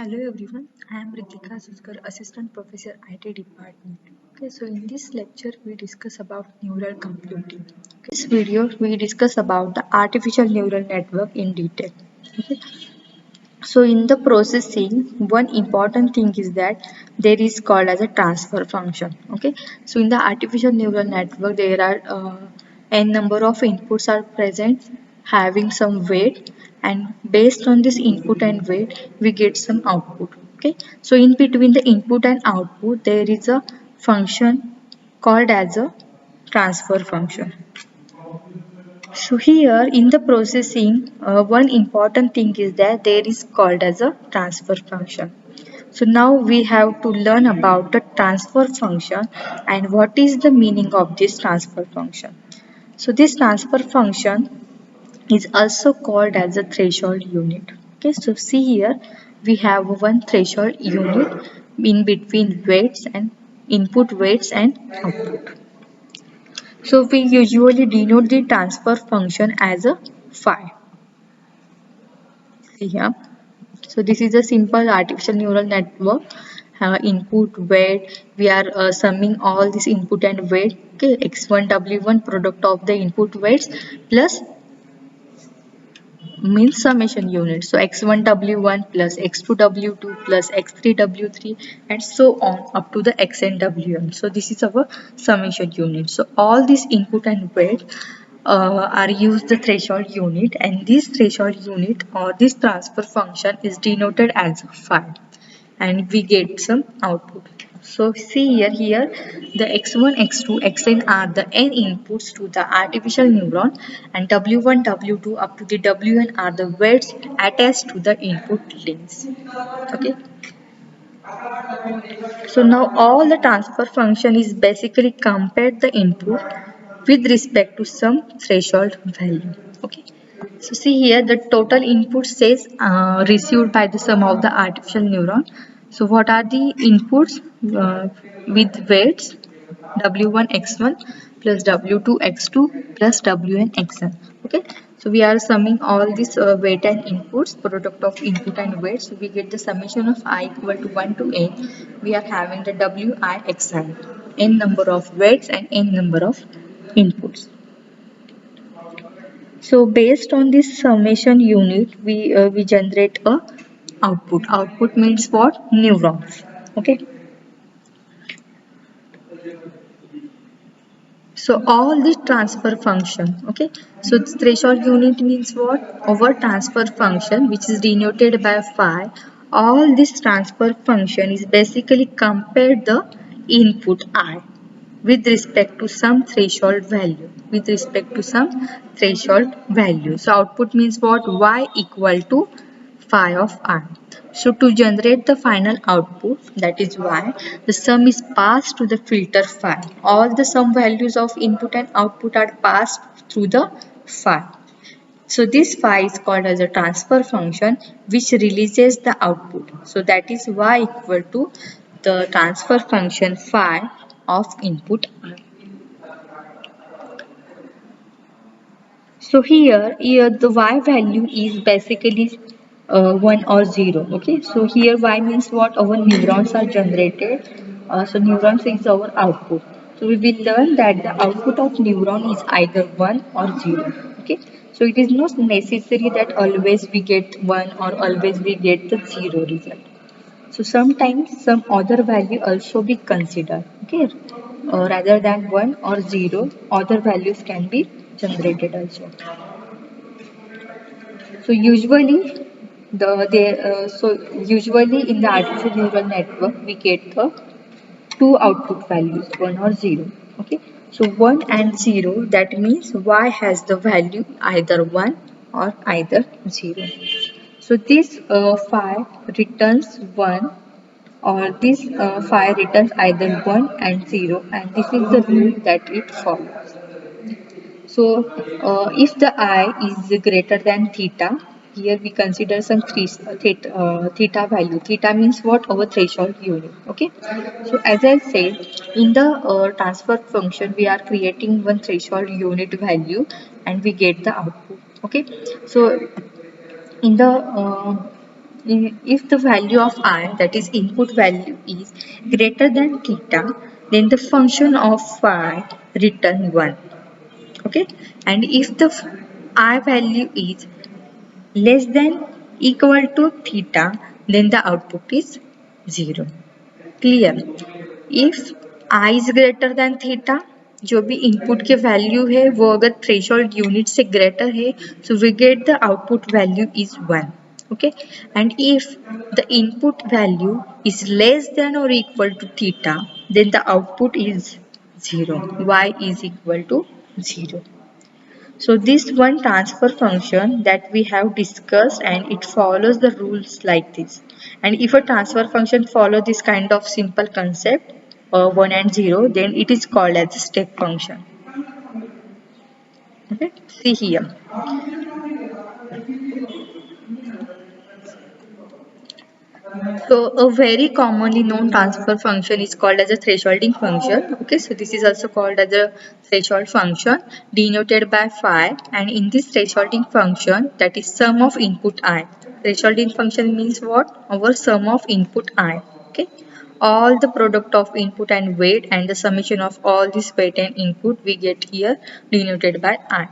Hello everyone, I am Ritika Suskar, Assistant Professor IT Department. Okay, so in this lecture we discuss about neural computing. This video we discuss about the artificial neural network in detail. Okay. So in the processing, one important thing is that there is called as a transfer function. Okay, so in the artificial neural network there are n number of inputs are present having some weight, and based on this input and weight we get some output. Okay, so in between the input and output there is a function called as a transfer function. So here in the processing, one important thing is that there is called as a transfer function. So now we have to learn about the transfer function and what is the meaning of this transfer function. So this transfer function is also called as a threshold unit. Okay, so see here we have one threshold unit in between weights and input weights and output. So we usually denote the transfer function as a phi. Yeah. So this is a simple artificial neural network. Input weight. We are summing all this input and weight. Okay, x1 w1 product of the input weights plus means summation unit. So x1 w1 plus x2 w2 plus x3 w3 and so on up to the xn wn. So this is our summation unit. So all these input and weight are used the threshold unit, and this threshold unit or this transfer function is denoted as phi, and we get some output. So see here the x1, x2, xn are the n inputs to the artificial neuron, and w1, w2 up to the wn are the weights attached to the input links. Okay. So now all the transfer function is basically compared the input with respect to some threshold value. Okay. So see here the total input says received by the sum of the artificial neuron. So what are the inputs with weights w1 x1 plus w2 x2 plus wn xn. Okay. So we are summing all these weight and inputs, product of input and weight. So we get the summation of I equal to 1 to n. We are having the wi xn, n number of weights and n number of inputs. So based on this summation unit, we generate a output. Output means what? Neurons. Okay. So all this transfer function. Okay. So threshold unit means what? Our transfer function, which is denoted by phi. All this transfer function is basically compared the input I with respect to some threshold value, so output means what? Y equal to phi of I. So to generate the final output, that is y, the sum is passed to the filter phi. All the sum values of input and output are passed through the phi. So this phi is called as a transfer function which releases the output. So that is y equal to the transfer function phi of input I. So here the y value is basically 1 or 0. Okay, so here y means what? Our neurons are generated. So neurons is our output. So we will learn that the output of neuron is either 1 or 0. Okay, so it is not necessary that always we get 1 or always we get the 0 result. So sometimes some other value also be considered. Okay, rather than 1 or 0, other values can be generated also. So usually in the artificial neural network we get the two output values, 1 or 0. Okay, so 1 and 0, that means y has the value either 1 or either 0. So this phi returns 1, or this phi returns either 1 and 0, and this is the rule that it follows. So if the I is greater than theta, here we consider some theta value. Theta means what? Our threshold unit. Okay. So as I said, in the transfer function, we are creating one threshold unit value and we get the output. Okay. So in the if the value of I, that is input value, is greater than theta, then the function of phi return 1. Okay, and if the I value is less than equal to theta, then the output is 0. Clear? If I is greater than theta, जो भी input के value है वो अगर threshold unit से greater है, so we get the output value is 1. Okay, and if the input value is less than or equal to theta, then the output is 0. Y is equal to 0. So this one transfer function that we have discussed, and it follows the rules like this. And if a transfer function follow this kind of simple concept, 1 and 0, then it is called as a step function. Okay, see here. So a very commonly known transfer function is called as a thresholding function. Okay, so this is also called as a threshold function denoted by phi, and in this thresholding function, that is sum of input I. Thresholding function means what? Our sum of input I. Okay, all the product of input and weight and the summation of all this weight and input we get here denoted by I.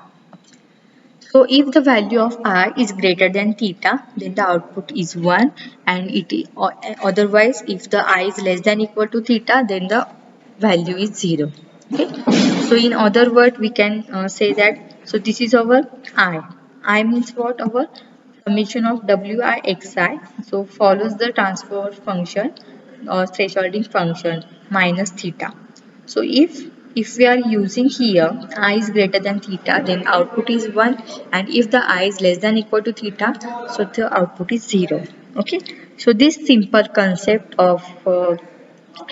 So if the value of I is greater than theta, then the output is 1, and or otherwise if the I is less than equal to theta, then the value is 0. Okay. So in other words, we can say that, so this is our I. I means what? Our summation of Wi xi. So follows the transfer function or thresholding function minus theta. So if we are using here I is greater than theta, then output is 1, and if the I is less than equal to theta, so the output is 0. Okay, so this simple concept of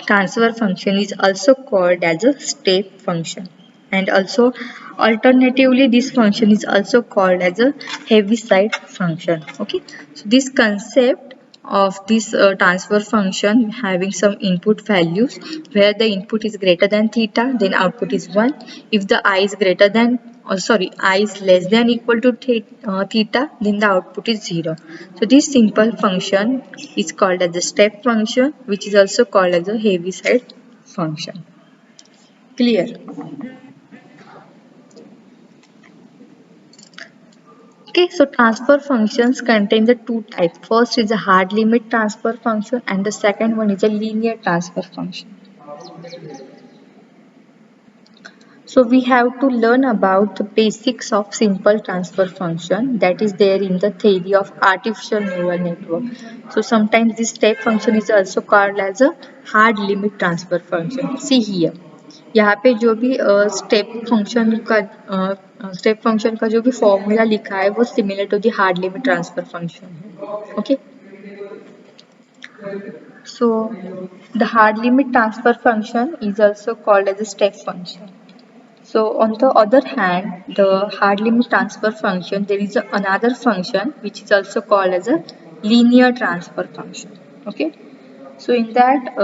transfer function is also called as a step function, and also alternatively this function is also called as a heaviside function. Okay, so this concept of this transfer function having some input values where the input is greater than theta, then output is 1. If the I is greater than, I is less than equal to theta, then the output is 0. So this simple function is called as the step function, which is also called as a Heaviside function. Clear? Okay, so transfer functions contain the two types. First is a hard limit transfer function, and the second one is a linear transfer function. So we have to learn about the basics of simple transfer function that is there in the theory of artificial neural network. So sometimes this step function is also called as a hard limit transfer function. See here, यहाँ पे जो भी step function का जो भी formula लिखा है वो similar to the hard limit transfer function है. Okay, so the hard limit transfer function is also called as a step function. So on the other hand, the hard limit transfer function, there is another function which is also called as a linear transfer function. Okay, so in that,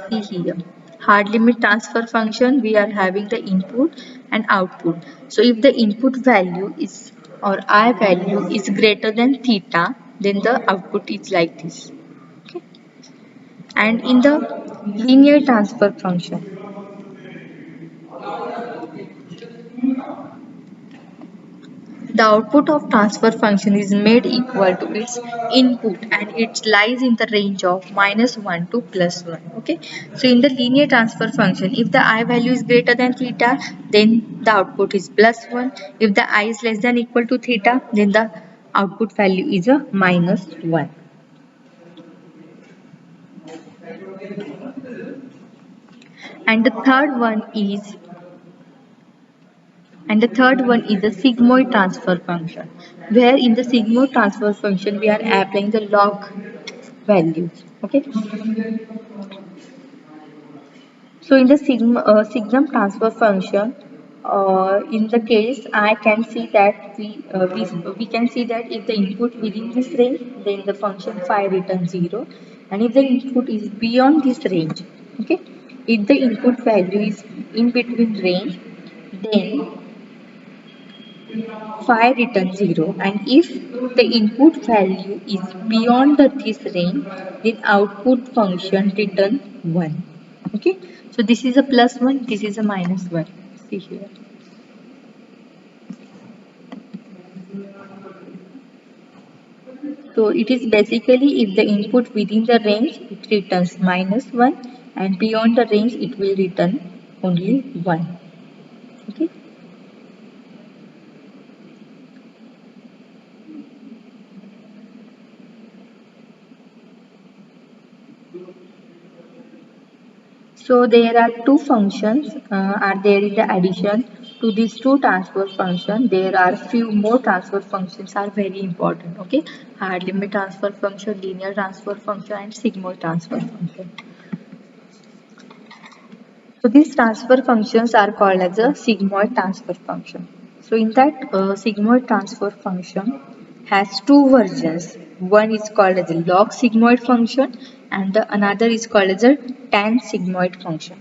see here, hard limit transfer function, we are having the input and output. So if the input value is or I value is greater than theta, then the output is like this. Okay, and in the linear transfer function, the output of transfer function is made equal to its input, and it lies in the range of -1 to +1. Okay, so in the linear transfer function, if the I value is greater than theta, then the output is +1. If the I is less than equal to theta, then the output value is a -1. And the third one is the sigmoid transfer function, where in the sigmoid transfer function we are applying the log values. Okay, so in the signum transfer function, in the case I can see that we can see that if the input within this range, then the function phi returns 0, and if the input is beyond this range, okay, if the input value is in between range, then phi return 0, and if the input value is beyond this range, then output function return 1. Okay, so this is a plus 1, this is a minus 1. See here. So it is basically if the input within the range, it returns minus 1, and beyond the range it will return only 1. Okay. So there are two functions are there in the addition to these two transfer functions. There are few more transfer functions are very important. Okay, hard limit transfer function, linear transfer function, and sigmoid transfer function. So these transfer functions are called as a sigmoid transfer function. So in that sigmoid transfer function has two versions. One is called as a log sigmoid function and the another is called as a tan sigmoid function.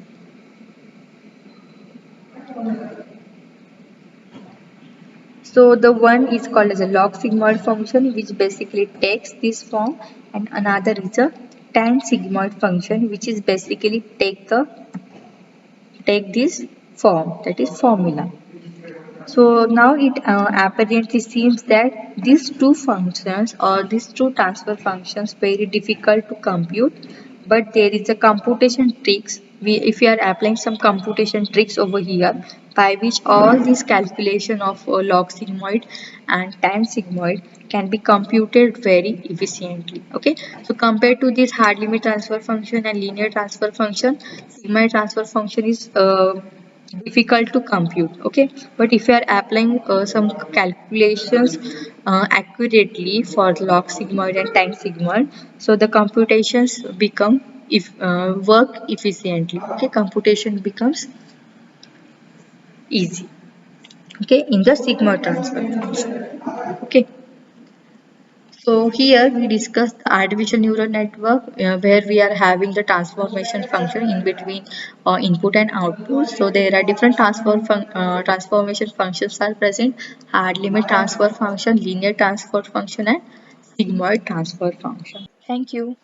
So the one is called as a log sigmoid function which basically takes this form, and another is a tan sigmoid function which is basically take this form, that is formula. So now it apparently seems that these two functions or these two transfer functions very difficult to compute, but there is a computation tricks. If we are applying some computation tricks over here, by which all these calculation of log sigmoid and tan sigmoid can be computed very efficiently. Okay, so compared to this hard limit transfer function and linear transfer function, sigmoid transfer function is difficult to compute. Okay, but if you are applying some calculations accurately for log sigmoid and tan sigmoid, so the computations become if work efficiently. Okay, computation becomes easy. Okay, in the sigmoid transfer function. Okay. So here we discussed the artificial neural network where we are having the transformation function in between input and output. So there are different transformation functions are present: hard limit transfer function, linear transfer function, and sigmoid transfer function. Thank you.